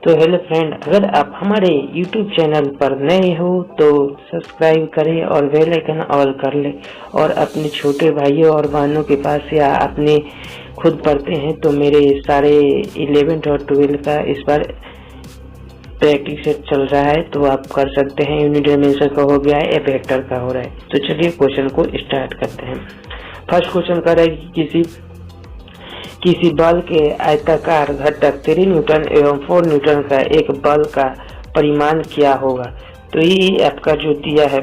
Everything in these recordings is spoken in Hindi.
तो हेलो फ्रेंड, अगर आप हमारे YouTube चैनल पर नए हो तो सब्सक्राइब करें और बेल आइकन ऑल कर लें। और अपने छोटे भाइयों और बहनों के पास या अपने खुद पढ़ते हैं तो मेरे सारे 11th और 12th का इस बार प्रैक्टिस सेट चल रहा है, तो आप कर सकते हैं। यूनिट डायमेंशन का हो गया है या वेक्टर का हो रहा है। तो चलिए क्वेश्चन को स्टार्ट करते हैं। फर्स्ट क्वेश्चन कर रहा है कि किसी बल के आयताकार घटक 3 न्यूटन एवं 4 न्यूटन का एक बल का परिमाण क्या होगा। तो ये आपका जो दिया है,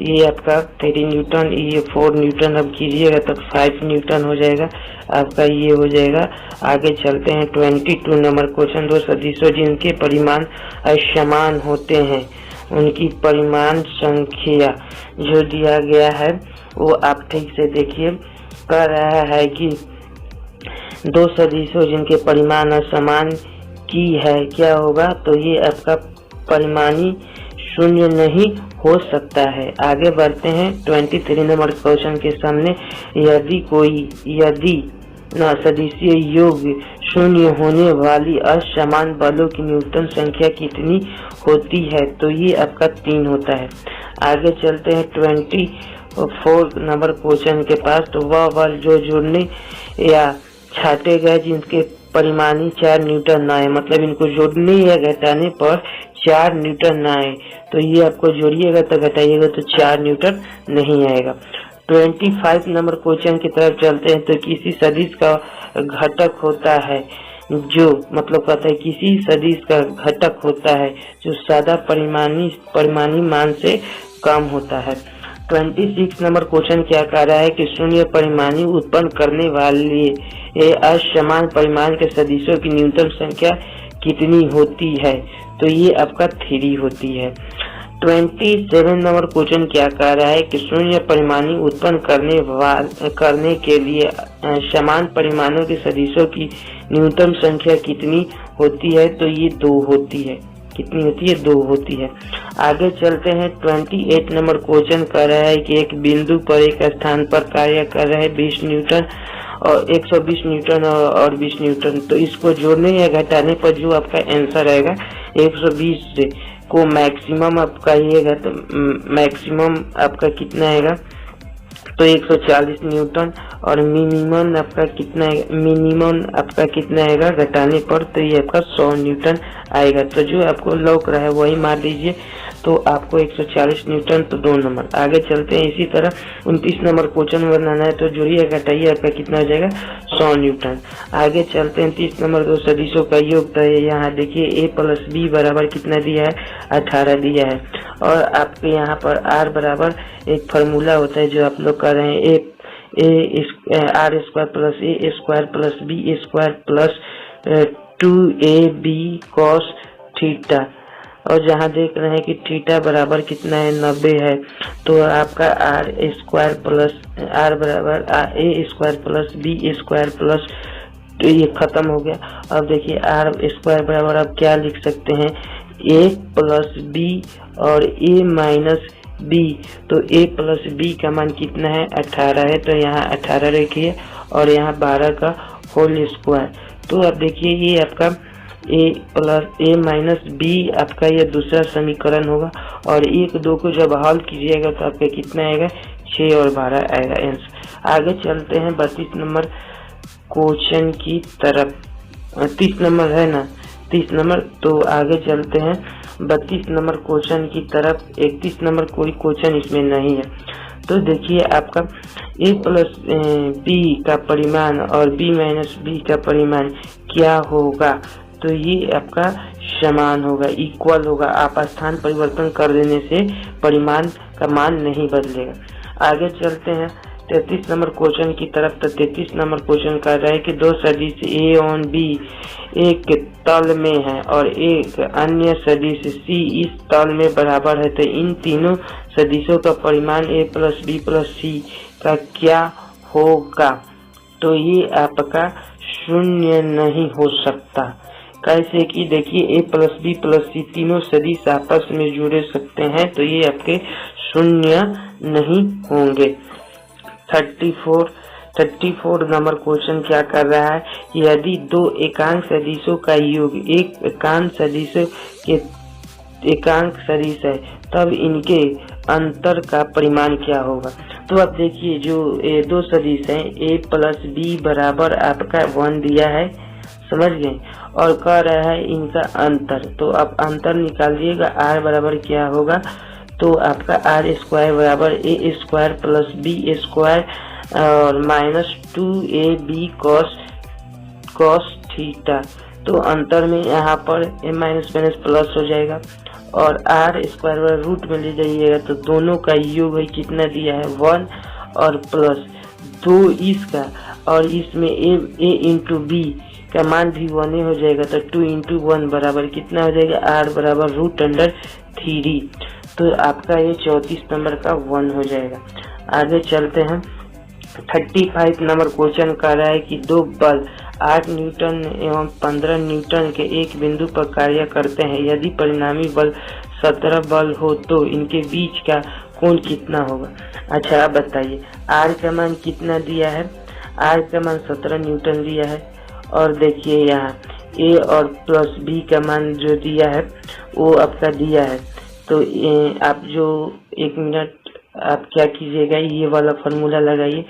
ये आपका 3 न्यूटन, ये 4 न्यूटन। अब कीजिएगा तो 5 न्यूटन हो जाएगा आपका, ये हो जाएगा। आगे चलते हैं 22 नंबर क्वेश्चन। दो सदिशों जिनके परिमाण असमान होते हैं उनकी परिमाण संख्या जो दिया गया है वो आप ठीक से देखिए। कह रहा है कि दो सदिशों जिनके परिमाण समान की है क्या होगा। तो ये आपका परिमाणी शून्य नहीं हो सकता है। आगे बढ़ते हैं 23 नंबर क्वेश्चन के सामने। यदि न सदिशीय योग शून्य होने वाली असमान बलों की न्यूटन संख्या कितनी होती है। तो ये आपका 3 होता है। आगे चलते हैं 24 नंबर क्वेश्चन के पास। तो वह बल जो जुड़ने या छाटे गए जिनके परिमाणी 4 न्यूटन न आए, मतलब इनको जोड़ने या घटाने पर 4 न्यूटन न आए, तो ये आपको जोड़िएगा तो घटाइएगा तो 4 न्यूटन नहीं आएगा। 25 नंबर क्वेश्चन की तरफ चलते हैं। तो किसी सदिश का घटक होता है जो, मतलब कहता है किसी सदिश का घटक होता है जो सादा परिमाणी मान से कम होता है। 26 नंबर क्वेश्चन क्या कह रहा है कि शून्य परिमाणी उत्पन्न करने वाले असमान परिमाण के सदिशों की न्यूनतम संख्या कितनी होती है। तो ये आपका 3 होती है। 27 नंबर क्वेश्चन क्या कह रहा है कि शून्य परिमाणी उत्पन्न करने के लिए समान परिमाणों के सदिशों की न्यूनतम संख्या कितनी होती है। तो ये 2 होती है। कितनी होती है? 2 होती है। आगे चलते हैं 28 नंबर क्वेश्चन कर रहा है कि एक बिंदु पर एक स्थान पर कार्य कर रहे 20 न्यूटन और 120 न्यूटन और 20 न्यूटन। तो इसको जोड़ने या घटाने पर जो आपका आंसर आएगा 120 से को मैक्सिमम आपका आइएगा, तो मैक्सिमम आपका कितना आएगा तो 140 न्यूटन और मिनिमम आपका कितना आएगा घटाने पर। तो ये आपका 100 न्यूटन आएगा। तो जो आपको लौक रहा है वही मार लीजिए, तो आपको 140 न्यूटन। तो 2 नंबर। आगे चलते हैं। इसी तरह 29 नंबर क्वेश्चन बनाना है, तो जोड़िए घटाइए आपका कितना हो जाएगा 100 न्यूटन। आगे चलते हैं 30 नंबर। दो सदिशों का योग। तो यहाँ देखिए a + b बराबर कितना दिया है 18 दिया है। और आपके यहाँ पर r बराबर एक फार्मूला होता है जो आप लोग कर रहे हैं r² + a² + b² + 2ab cos theta. और जहाँ देख रहे हैं कि थीटा बराबर कितना है 90 है, तो आपका r² बराबर a² + b² तो ये खत्म हो गया। अब देखिए r² बराबर आप क्या लिख सकते हैं a + b और a - b। तो a + b का मान कितना है 18 है, तो यहाँ 18 रखिए और यहाँ 12 का होल स्क्वायर। तो अब देखिए ये आपका a - b आपका ये दूसरा समीकरण होगा। और 1, 2 को जब हल कीजिएगा तो आपका कितना आएगा 6 और 12 आएगा आंसर। आगे चलते हैं 32 नंबर क्वेश्चन की तरफ। 30 नंबर है ना, 30 नंबर। तो आगे चलते हैं 32 नंबर क्वेश्चन की तरफ। 31 नंबर कोई क्वेश्चन इसमें नहीं है। तो देखिए आपका a + b का परिमाण और b - b का परिमाण क्या होगा। तो ये आपका समान होगा, इक्वल होगा। आप स्थान परिवर्तन कर देने से परिमाण का मान नहीं बदलेगा। आगे चलते हैं 33 नंबर क्वेश्चन की तरफ। तो 33 नंबर क्वेश्चन कर रहा है कि दो सदिश a और b एक तल में है और एक अन्य सदिश c इस तल में बराबर है। तो इन तीनों सदिशों का परिमाण a + b + c का क्या होगा। तो ये आपका शून्य नहीं हो सकता। कैसे कि देखिए a + b + c तीनों सदिश आपस में जुड़े सकते हैं, तो ये आपके शून्य नहीं होंगे। 34 34 नंबर क्वेश्चन क्या कर रहा है, यदि दो एकांक सदिशों का योग एक एकांक सदिशों के एकांक सदिश है तब इनके अंतर का परिमाण क्या होगा। तो अब देखिए जो दो सदिश हैं a प्लस बी बराबर आपका 1 दिया है, समझ गए, और कह रहा है इनका अंतर। तो आप अंतर निकाल दिएगा, r बराबर क्या होगा, तो आपका r स्क्वायर बराबर a square plus b square और माइनस 2ab कॉस थीटा। तो अंतर में यहाँ पर a माइनस माइनस प्लस हो जाएगा और r स्क्वायर रूट में ले जाइएगा तो दोनों का योग है कितना दिया है 1 और प्लस 2 इसका, और इसमें a इंटू बी का मान भी 1 हो जाएगा तो 2 इंटू 1 बराबर कितना हो जाएगा, r बराबर √3। तो आपका ये 34 नंबर का 1 हो जाएगा। आगे चलते हैं। 35 नंबर क्वेश्चन कर रहा है कि दो बल 8 न्यूटन एवं 15 न्यूटन के एक बिंदु पर कार्य करते हैं, यदि परिणामी बल 17 बल हो तो इनके बीच का कोण कितना होगा। अच्छा आप बताइए, r का मान कितना दिया है, r का मान 17 न्यूटन दिया है, और देखिए यहाँ a और प्लस b का मान जो दिया है वो आपका दिया है। तो आप जो 1 मिनट आप क्या कीजिएगा, ये वाला फॉर्मूला लगाइए,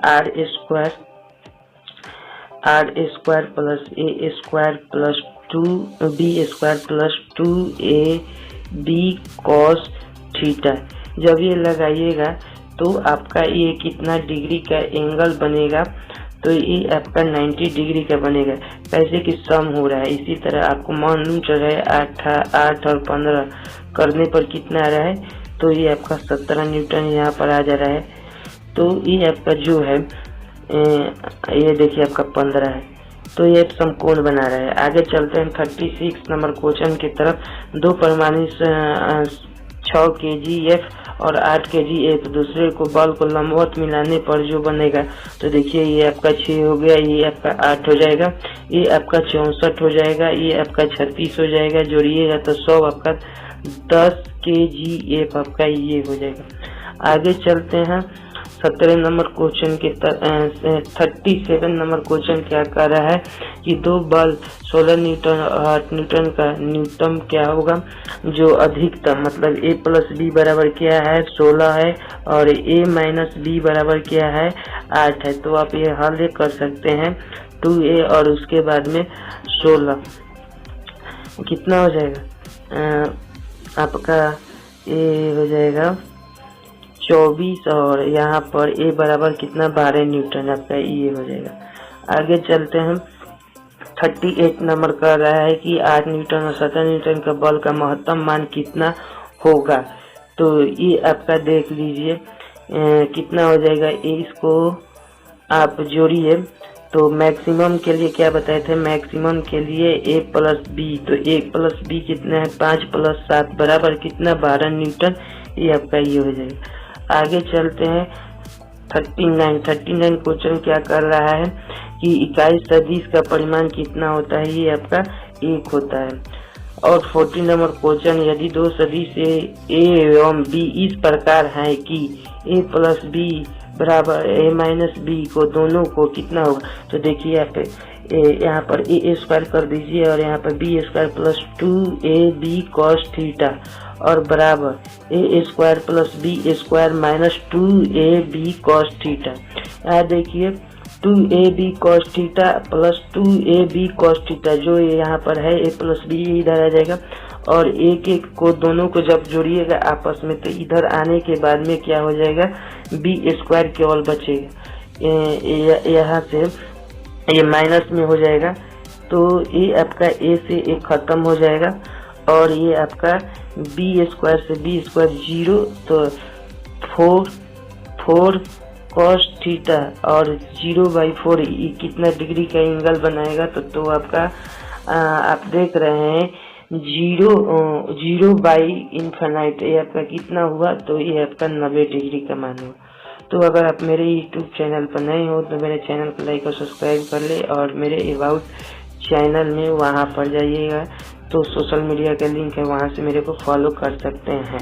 r square plus a square plus 2b square plus 2ab cos theta. जब ये लगाइएगा तो आपका ये कितना डिग्री का एंगल बनेगा, तो ये आपका 90 डिग्री का बनेगा। कैसे कि सम हो रहा है, इसी तरह आपको मालूम चल रहा है 8 और 15 करने पर कितना आ रहा है, तो ये आपका 17 न्यूटन यहाँ पर आ जा रहा है। तो ये आपका जो है ये देखिए आपका 15 है, तो ये समकोण बना रहा है। आगे चलते हैं 36 नंबर क्वेश्चन की तरफ। दो परमाणु 6 kgf और 8 kg एक दूसरे को बल को लंबवत मिलाने पर जो बनेगा, तो देखिए ये आपका 6 हो गया, ये आपका 8 हो जाएगा, ये आपका 64 हो जाएगा, ये आपका 36 हो जाएगा, जोड़िएगा तो 100 आपका 10 kgf आपका ये हो जाएगा। आगे चलते हैं 17 नंबर क्वेश्चन के 37 नंबर क्वेश्चन क्या कर रहा है कि दो बल 16 न्यूटन और 8 न्यूटन का न्यूनतम क्या होगा, जो अधिकतम, मतलब a प्लस बी बराबर क्या है 16 है और a माइनस बी बराबर क्या है 8 है। तो आप ये हल कर सकते हैं 2a और उसके बाद में 16 कितना हो जाएगा, आपका a हो जाएगा 24 और यहाँ पर a बराबर कितना 12 न्यूटन आपका ये हो जाएगा। आगे चलते हैं 38 नंबर कर रहा है कि 8 न्यूटन और 17 न्यूटन का बल का महत्तम मान कितना होगा। तो ये आपका देख लीजिए कितना हो जाएगा, इसको आप जोड़िए। तो मैक्सिमम के लिए क्या बताए थे, मैक्सिमम के लिए a प्लस बी, तो a प्लस बी कितना है 5 प्लस 7 बराबर कितना 12 न्यूटन, ये आपका ये हो जाएगा। आगे चलते हैं 39 क्वेश्चन क्या कर रहा है कि इकाई सदिश का परिमाण कितना होता है, ये आपका 1 होता है। और 40 नंबर क्वेश्चन, यदि दो सदिश a एवं b इस प्रकार है कि a प्लस बी बराबर a माइनस बी को दोनों को कितना होगा। तो देखिए यहाँ पर a स्क्वायर कर दीजिए और यहाँ पर b square plus 2ab cos theta और बराबर a square plus b square minus 2ab cos theta. यहाँ देखिए 2ab cos theta plus 2ab cos theta, जो यहाँ पर है a प्लस b इधर आ जाएगा और एक एक को दोनों को जब जोड़िएगा आपस में तो इधर आने के बाद में क्या हो जाएगा, b स्क्वायर केवल बचेगा, यहाँ से ये माइनस में हो जाएगा। तो ये आपका a से a खत्म हो जाएगा और ये आपका b स्क्वायर से b स्क्वायर 0, तो 4 कॉस थीटा और 0/4 ये कितना डिग्री का एंगल बनाएगा। तो आपका आप देख रहे हैं 0/∞, ये आपका कितना हुआ, तो ये आपका 90 डिग्री का मान हुआ। तो अगर आप मेरे YouTube चैनल पर नए हो तो मेरे चैनल को लाइक और सब्सक्राइब कर ले, और मेरे अबाउट चैनल में वहाँ पर जाइएगा तो सोशल मीडिया का लिंक है, वहाँ से मेरे को फॉलो कर सकते हैं।